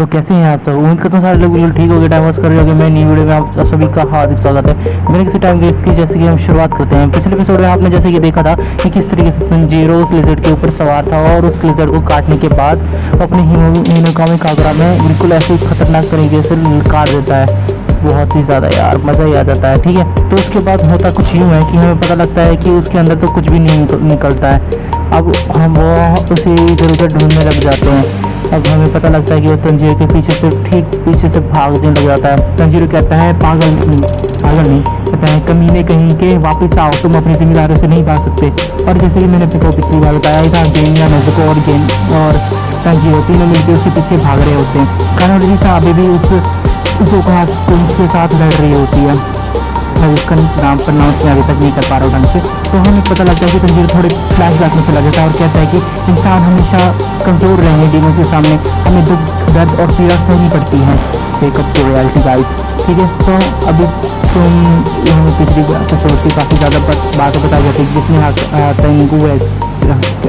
तो कैसे हैं आप सब? उम्मीद करता हूँ सारे लोग बिल्कुल ठीक हो गए, टाइम पास कर रहे होंगे। मैं न्यू वीडियो में आप सभी का हार्दिक स्वागत है। मैंने किसी टाइम वेस्ट की, जैसे कि हम शुरुआत करते हैं। पिछले एपिसोड में आपने जैसे कि देखा था कि किस तरीके से तंजीरो उस लिजर्ड के ऊपर सवार था और उस लिजर्ड को काटने के बाद अपने हिनोकामी कागरा में बिल्कुल ऐसे ही खतरनाक तरीके से काट देता है। बहुत ही ज़्यादा यार मज़ा ही आ जाता है। ठीक है, तो उसके बाद होता कुछ यूँ है कि हमें पता लगता है कि उसके अंदर तो कुछ भी नहीं निकलता है। अब हम वो उसे इधर उधर ढूंढने लग जाते हैं। अब हमें पता लगता है कि वो तंजीर के पीछे से ठीक पीछे से भागने लग जाता है। तंजीर कहता है पागल नहीं, कहता है कमीने कहीं के वापस आओ, तुम अपनी जिम्मेदारी से नहीं भाग सकते। और जैसे कि मैंने अपने को पिछली बार बताया था, गेनिया नेजुको और तंजीर तीनों मिलकर उसके पीछे भाग रहे होते हैं। कानोली सा अभी भी उसके साथ लड़ रही होती है। मैं इसका नाम प्रोनाउंस में अभी तक नहीं कर पा रहा हूँ ढंग से। तो हमें पता लगता है कि तंजीर थोड़े फ्लैशबैक में चला जाता है और कहता है कि इंसान हमेशा कमज़ोर रहेंगे डीमन के सामने, हमें दुख दर्द और पीड़ा सहनी पड़ती है। Wake up to reality guys. ठीक है, तो अभी तुम हमें पिछली एपिसोड की काफ़ी ज़्यादा बातें बताई जाती है, जिसमें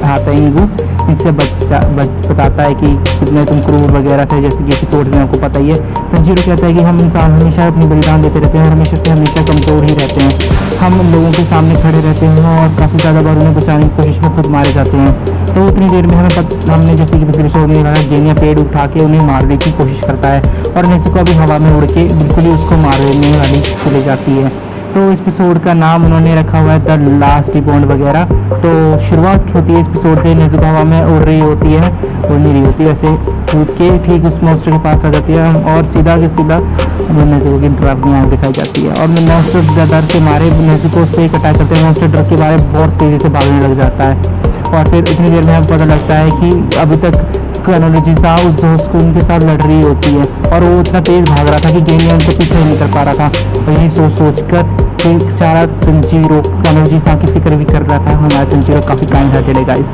हाथेंगू इनसे बताता है कि कितने तुम क्रूर वगैरह थे, जैसे कि एपिसोड में आपको पता ही है। तंजीरो कहता है कि हम इंसान हमेशा अपनी बलिदान देते रहते हैं और हमेशा से हमेशा कमज़ोर ही रहते हैं। हम लोगों के सामने खड़े रहते हैं और काफ़ी ज़्यादा बार उन्हें बचाने की कोशिश में खुद मारे जाते हैं। तो उतनी देर में हमने जैसे कि पिछले एपिसोड में देखा, गेनिया पेड़ उठा के उन्हें मारने की कोशिश करता है और नेजुको अभी हवा में उड़ के बिल्कुल ही उसको मारने वाली चली जाती है। तो इस एपिसोड का नाम उन्होंने रखा हुआ है द लास्ट रिबॉन्ड वगैरह। तो शुरुआत होती है इस एपिसोड से, नेजुको हवा में उड़ रही होती है, उड़ नहीं रही होती वैसे, कूद के ठीक उस मॉन्स्टर के पास आ जाती है और सीधा के सीधा नेजुको की ड्राइविंग दिखाई जाती है। और मॉन्स्टर डर के मारे नेजुको से एक अटैक करते हैं। मॉन्स्टर डर के मारे बहुत तेज़ी से भागने लग जाता है और फिर इतनी देर में हमें पता लगता है कि अभी तक कानोली सा उस दोस्त को उनके साथ लड़ रही होती है और वो इतना तेज़ भाग रहा था कि गेनिया उनके पीछे नहीं कर पा रहा था। और यही सोच कर बेचारा तंजीरो कानोली सा की फिक्र भी कर रहा था। हमारा तंजीरो काफ़ी काइंड हार्टेड है गाइस।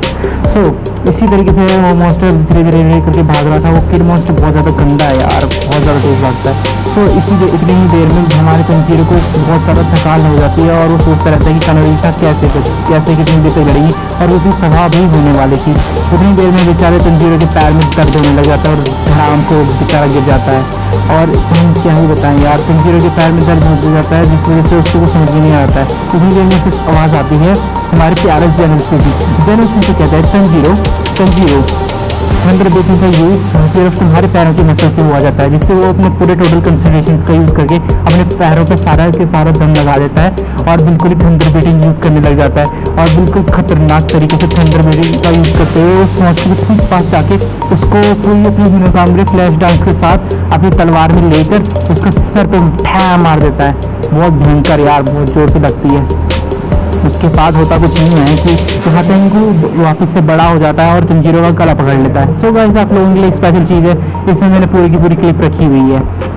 सो इसी तरीके से वो मॉन्स्टर धीरे धीरे करके भाग रहा था। वो किड मॉन्स्टर बहुत ज़्यादा गंदा है यार, बहुत ज़्यादा तेज भागता है। तो इतनी ही देर में हमारे तंजीरो को बहुत ज़्यादा थकान हो जाती है और वो सोचता रहता है कि कानोली सा कैसे कितनी देर तक लड़ेगी और उसकी सभा भी होने वाली थी। उतनी देर में बेचारे तंजीरो के पैर में दर्द होने लग जाता है और धड़ाम से बेचारा गिर जाता है। और हम क्या ही बताएं यार, तंजीरो के पैर में दर्द हो जाता है जिस वजह से उसको समझ में नहीं आता है। उतनी देर में कुछ आवाज़ आती है हमारे प्यारे जनरल से भी। जनरल से कहता है तंजीरो थंडर बेटिंग का यूज सिर्फ तुम्हारे पैरों की मसल से हुआ जाता है, जिससे वो अपने पूरे टोटल कंसंट्रेशन का यूज़ करके अपने पैरों पर सारा के सारा दम लगा देता है और बिल्कुल ही थंडर बेटिंग यूज़ करने लग जाता है। और बिल्कुल खतरनाक तरीके से थंडर बेटिंग का यूज़ करते हुए उस मॉन्स्टर के ठीक पास जाके उसको पूरी अपनी हिनोकामी फ्लैश डांस के साथ अपनी तलवार में लेकर उसके सर पे ठा मार देता है। बहुत भयंकर यार, बहुत जोर से लगती है। उसके बाद होता कुछ नहीं है कि हाथेंगू वापस से बड़ा हो जाता है और तंजीरो का गला पकड़ लेता है। तो गाइस आप लोगों के लिए एक स्पेशल चीज़ है, इसमें मैंने पूरी की पूरी क्लिप रखी हुई है।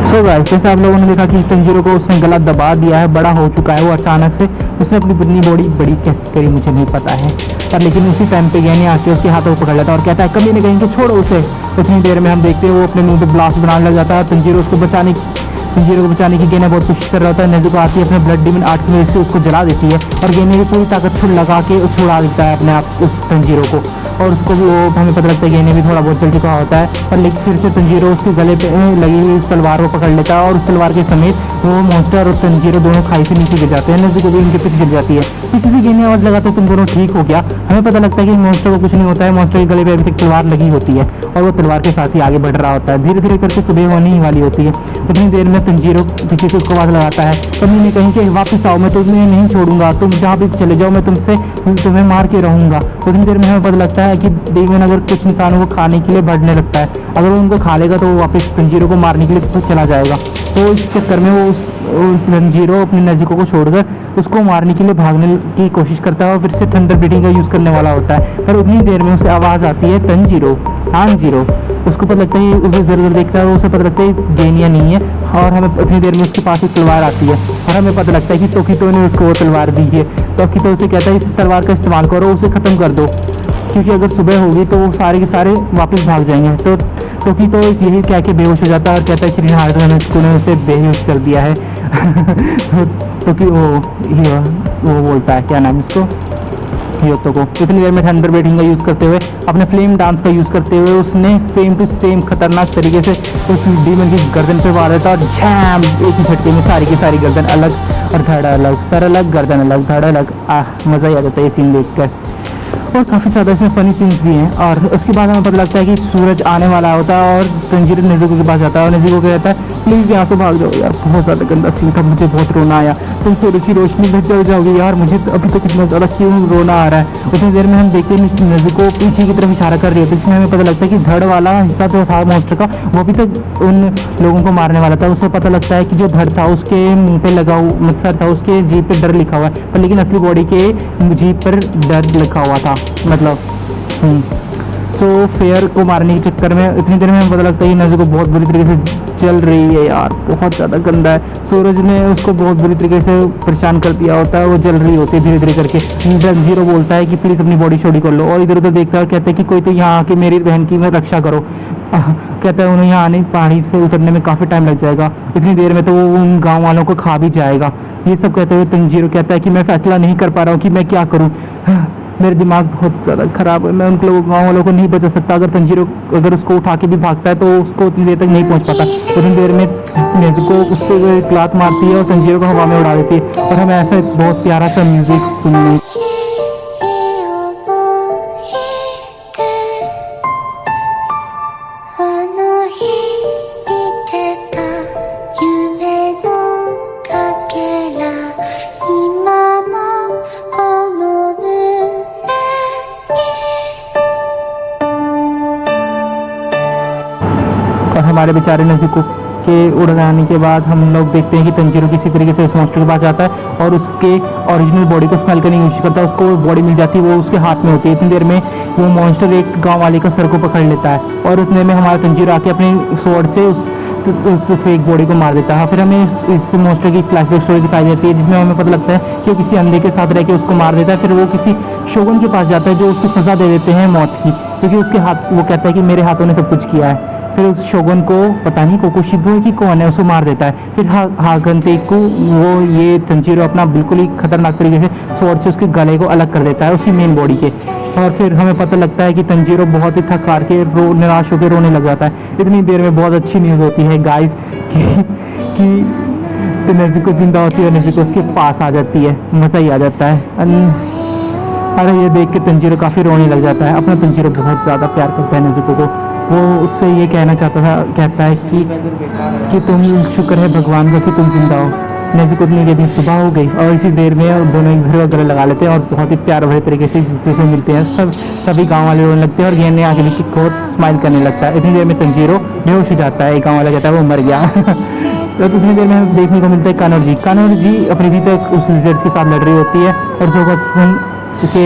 तो गाइस जैसे आप लोगों ने देखा कि तंजीरो को उसने गला दबा दिया है, बड़ा हो चुका है वो अचानक से। उसने अपनी बड़ी बॉडी बड़ी कैसे करी मुझे नहीं पता है, पर लेकिन उसी टाइम पे गेनिया आके उसके हाथों को पकड़ लेता है और कहता है कभी नहीं कहेंगे, छोड़ो उसे। उतनी देर में हम देखते हैं वो अपने मुंह पे ब्लास्ट बनाने लग जाता है। तंजीरो को बचाने की गेनिया बहुत कोशिश कर रहा होता है। नेजुको आती है अपने ब्लड डिमन आर्ट में से उसको जला देती है और गेनिया की पूरी ताकत लगा के छुड़ा देता है अपने आप उस तंजीरो को। और उसको भी वो हमें पता लगता है गेनिया भी थोड़ा बहुत जल चुका होता है, पर लेकिन फिर से तंजीरो उसके गले पे लगी हुई उस तलवार को पकड़ लेता है और उस तलवार के समेत वो मॉन्स्टर और तंजीरो दोनों खाई से नीचे गिर जाते हैं। नेजुको भी उनके पीछे गिर जाती है। किसी भी गेनिया आवाज़ लगाते तुम दोनों ठीक हो गया। हमें पता लगता है कि मॉन्स्टर को कुछ नहीं होता है, मॉन्स्टर के गले पे अभी तक तलवार लगी होती है और वो तलवार के साथ ही आगे बढ़ रहा होता है। धीरे धीरे करके सुबह होने ही वाली होती है। उतनी देर में तंजीरो पीछे से उसको आवाज़ लगाता है, कभी नहीं कहीं कि वापस आओ, मैं तुम्हें नहीं छोड़ूंगा, तुम जहाँ भी चले जाओ मैं तुम्हें मार के रहूँगा। उतनी देर में हमें पता लगता है कि डीमन अगर कुछ इंसानों को खाने के लिए बढ़ने लगता है, अगर वो उनको खा लेगा तो वो वापस तंजीरो को मारने के लिए खुद चला जाएगा। तो इस चक्कर में वो तंजीरो अपने नेज़ुको को छोड़कर उसको मारने के लिए भागने की कोशिश करता है और फिर से थंडर ब्रीथिंग का यूज़ करने वाला होता है। पर उतनी देर में उसे आवाज़ आती है तंजीरो, तानजीरो। उसको पता लगता है, उसे ज़रूर देखता है और उसे पता लगता है गेनिया नहीं है। और हमें उतनी देर में उसके पास एक तलवार आती है और हमें पता लगता है कि तोकितो ने उसको वो तलवार दी है। तोकितो उसे कहता है इस तलवार का इस्तेमाल करो, उसे ख़त्म कर दो, क्योंकि अगर सुबह होगी तो वो सारे के सारे वापस भाग जाएंगे। तो तोकितो यही कह के बेहोश हो जाता है और कहता है श्री नारुतो ने उसे बेहोश कर दिया है। तो कि वो बोलता है, क्या नाम इसको, हियोतो को। इतनी देर में थंडर ब्रीथिंग का यूज़ करते हुए, अपने फ्लेम डांस का यूज़ करते हुए उसने सेम टू सेम खतरनाक तरीके से उस डीमन की गर्दन पे मारा था और झैम, एक ही झटके में सारी की सारी गर्दन अलग और धड़ अलग, सर अलग, गर्दन अलग, धड़ अलग। मज़ा ही आ जाता है ये सीन देख कर। और काफ़ी ज़्यादा इसमें फ़नी सीन्स भी हैं। और उसके बाद हमें पता लगता है कि सूरज आने वाला होता है और तंजीरो नेज़ुको के पास जाता है और नेज़ुको कहता है प्लीज़ यहाँ से भाग जाओ यार, बहुत ज़्यादा गंदा सीन था, मुझे बहुत रोना आया, तुम सूरज की रोशनी में जल जाओगे यार, मुझे अभी तो कितना ज़्यादा क्यों रोना आ रहा है। उतनी देर में हम देखते हैं नेज़ुको पीछे की तरफ इशारा कर रही होती है, जिसमें हमें पता लगता है कि धड़ वाला हिस्सा जो था मॉन्स्टर का वो भी तो उन लोगों को मारने वाला था। उसे पता लगता है कि जो धड़ था उसके मुँह पे लगा सर था, उसके जीप पे डर लिखा हुआ है, पर लेकिन असली बॉडी के जीप पर डर लिखा हुआ था, मतलब तो फेयर को मारने के चक्कर में इतनी देर में हमें पता लगता है कि नेज़ुको बहुत बुरी तरीके से जल रही है यार, बहुत ज़्यादा गंदा है। सूरज ने उसको बहुत बुरी तरीके से परेशान कर दिया होता है, वो जल रही होती है धीरे धीरे करके। तंजीरो बोलता है कि प्लीज़ अपनी बॉडी छोड़ी कर लो और इधर उधर देखता है और कहता है कि कोई तो यहाँ आके मेरी बहन की मैं रक्षा करो। कहता है उन्हें यहाँ आने पहाड़ी से उतरने में काफ़ी टाइम लग जाएगा, इतनी देर में तो वो उन गाँव वालों को खा भी जाएगा। ये सब कहते हुए तंजीरो कहता है कि मैं फैसला नहीं कर पा रहा हूँ कि मैं क्या करूँ, मेरे दिमाग बहुत ज़्यादा ख़राब है, मैं उन लोगों गाँव वालों को नहीं बचा सकता। अगर तंजीरो अगर उसको उठा के भी भागता है तो उसको उतनी देर तक नहीं पहुंच पाता। उतनी देर में नेज़ुको उससे क्लात मारती है और तंजीरो को हवा में उड़ा देती है और हमें ऐसा बहुत प्यारा सा म्यूज़िक सुनने और हमारे बेचारे नेज़ुको के उड़ जाने के बाद हम लोग देखते हैं कि तंजीरो किसी तरीके से उस मॉन्स्टर के पास जाता है और उसके ओरिजिनल बॉडी को स्मेल करने की कोशिश करता है। उसको बॉडी मिल जाती है, वो उसके हाथ में होती है। इतनी देर में वो मॉन्स्टर एक गांव वाले का सर को पकड़ लेता है और उतने में हमारा तंजीरो आके अपने स्वॉर्ड से उस फेक बॉडी को मार देता है। फिर हमें इस मॉन्स्टर की फ्लैशबैक स्टोरी दिखाई जाती है, जिसमें हमें पता लगता है कि वो किसी अंधे के साथ रह के उसको मार देता है। फिर वो किसी शोगुन के पास जाता है जो उसको सजा दे देते हैं मौत की, क्योंकि उसके हाथ, वो कहता है कि मेरे हाथों ने सब कुछ किया है। फिर उस शोगुन को पता नहीं कोकोशिबो है कि कौन है, उसको मार देता है। फिर हागंतेकु वो ये तंजीरो अपना बिल्कुल ही खतरनाक तरीके से स्वॉर्ड से उसके गले को अलग कर देता है उसी मेन बॉडी के। और फिर हमें पता लगता है कि तंजीरो बहुत ही थक हार के निराश होकर रोने लग जाता है। इतनी देर में बहुत अच्छी न्यूज़ होती है गाइस कि नेज़ुको जिंदा होती है और नेज़ुको उसके पास आ जाती है, मज़ा ही आ जाता है। अरे ये देख के तंजीरो काफ़ी रोने लग जाता है। अपना तंजीरो बहुत ज़्यादा प्यार करता है नेज़ुको को। वो उससे ये कहना चाहता था, कहता है कि तुम शुक्र है भगवान का कि तुम जिंदा हो। नेज़ुको के दिन सुबह हो गई और इसी देर में दोनों एक दूसरे का गले लगा लेते हैं और बहुत ही प्यार भरे तरीके से एक दूसरे से मिलते हैं। सभी गांव वाले रोने लगते हैं और गेने आगे भी बहुत स्माइल करने लगता है। इतनी देर में तंजीरो बेहोश हो जाता है, एक गाँव वाला कहता है वो मर गया। तो इतनी देर में देखने को मिलता है कानोजी अपनी भी तक उस लिजर्ड के साथ लड़ रही होती है और जो उसे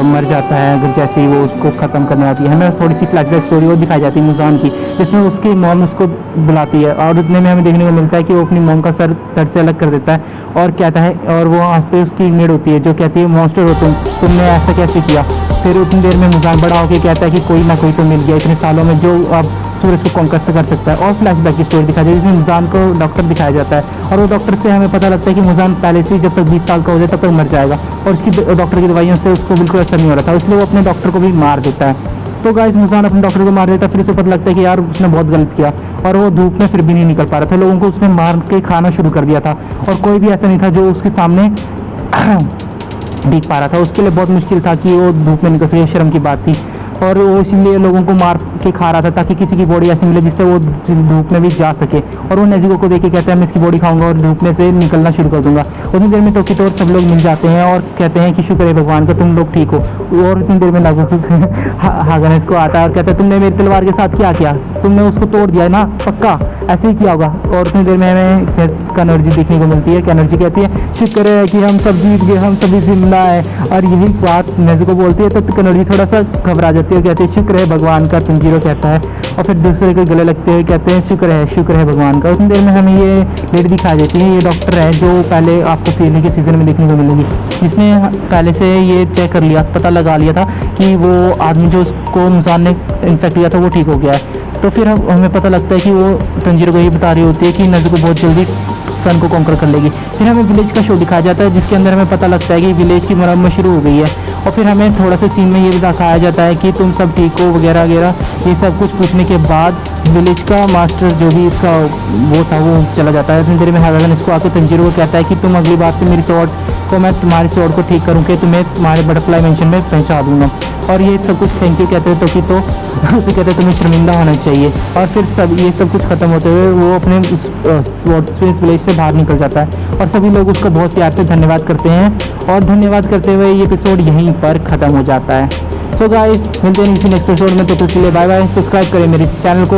मर जाता है अगर जैसे ही वो उसको ख़त्म करने आती है। हमें थोड़ी सी फ्लैशबैक स्टोरी वो दिखाई जाती है मुजान की, जिसमें उसकी मॉम उसको बुलाती है और उतने में हमें देखने को मिलता है कि वो अपनी मॉम का सर से अलग कर देता है और कहता है, और वो वहाँ पे उसकी मेड होती है जो कहती है मॉन्स्टर हो तुमने ऐसा कैसे किया। फिर उतनी देर में मुजान बड़ा होकर कहता है कि कोई ना कोई तो मिल गया इतने सालों में जो अब सूरज को कॉन्कर कर सकता है। और फ्लैशबैक की स्टोरी दिखाई जाती है जिसमें मुजान को डॉक्टर दिखाया जाता है और वो डॉक्टर से हमें पता लगता है कि मुजान पहले से जब तक 20 साल का हो जाए तब तक मर जाएगा और उसकी डॉक्टर की दवाइयों से उसको बिल्कुल असर नहीं हो रहा था, इसलिए वो अपने डॉक्टर को भी मार देता है। तो गाइस मुजान अपने डॉक्टर को मार देता है। फिर उसे पता लगता है कि यार उसने बहुत गलत किया और वो धूप में फिर भी नहीं निकल पा रहा था। लोगों को उसने मार के खाना शुरू कर दिया था और कोई भी ऐसा नहीं था जो उसके सामने दिख पा रहा था। उसके लिए बहुत मुश्किल था कि वो धूप में निकल सके, शर्म की बात थी और वो इसीलिए लोगों को मार के खा रहा था ताकि किसी की बॉडी ऐसी मिले जिससे वो धूप में भी जा सके। और वो नेज़ुको को देख के कहता है मैं इसकी बॉडी खाऊंगा और धूप में से निकलना शुरू कर दूंगा। उतनी देर में टोकितो और सब लोग मिल जाते हैं और कहते हैं कि शुक्र है भगवान का तुम लोग ठीक हो। और इतनी देर में हागनेस को आता है और कहता है तुमने मेरी तलवार के साथ क्या किया, तुमने उसको तोड़ दिया ना पक्का। ऐसे ही किया होगा। और उतनी देर में हमें एनर्जी देखने को मिलती है कि एनर्जी कहती है शुक्र है कि हम सब जीत गए, हम सभी जिंदा है। और यही बात नेज़ुको को बोलती है तो एनर्जी थोड़ा सा घबरा जाती है, कहती है शुक्र है भगवान का, तंजीरो कहता है। और फिर दूसरे के गले लगते हैं, कहते हैं शुक्र है भगवान का। उतनी देर में हमें ये लेडी दिखाई देती है, ये डॉक्टर है जो पहले आपको पीने के सीज़न में देखने को मिलेगी, जिसने पहले से ये चेक कर लिया, पता लगा लिया था कि वो आदमी जो उसको मुसान ने इन्फेक्ट किया था वो ठीक हो गया है। तो फिर हमें पता लगता है कि वो तंजीरो को ये बता रही होती है कि नेज़ुको बहुत जल्दी सन को कॉन्कर कर लेगी। फिर हमें विलेज का शो दिखाया जाता है, जिसके अंदर हमें पता लगता है कि विलेज की मरम्मत शुरू हो गई है। और फिर हमें थोड़ा सा सीन में ये भी दिखाया जाता है कि तुम सब ठीक हो वगैरह वगैरह, ये सब कुछ पूछने के बाद विलेज का मास्टर जो भी इसका वो था वो चला जाता है। इतनी देर में हैवेलन इसको आके तंजीरो को कहता है कि तुम अगली बार से मेरी स्वॉर्ड को मैं तुम्हारी स्वॉर्ड को ठीक करूँ कि तुम्हें तुम्हारे बटरफ्लाई मेंशन में पहुँचा दूँगा। और ये सब कुछ थैंक यू कहते हैं तो उसे कहते हैं तुम्हें शर्मिंदा होना चाहिए। और फिर सब ये सब कुछ खत्म होते हुए वो अपने विलेज से बाहर निकल जाता है और सभी लोग उसको बहुत प्यार से धन्यवाद करते हैं। और धन्यवाद करते हुए ये एपिसोड यहीं पर ख़त्म हो जाता है। सो गाइस मिलते हैं इसी नेक्स्ट एपिसोड में, तो इसके लिए बाय बाय। सब्सक्राइब करें मेरे चैनल को।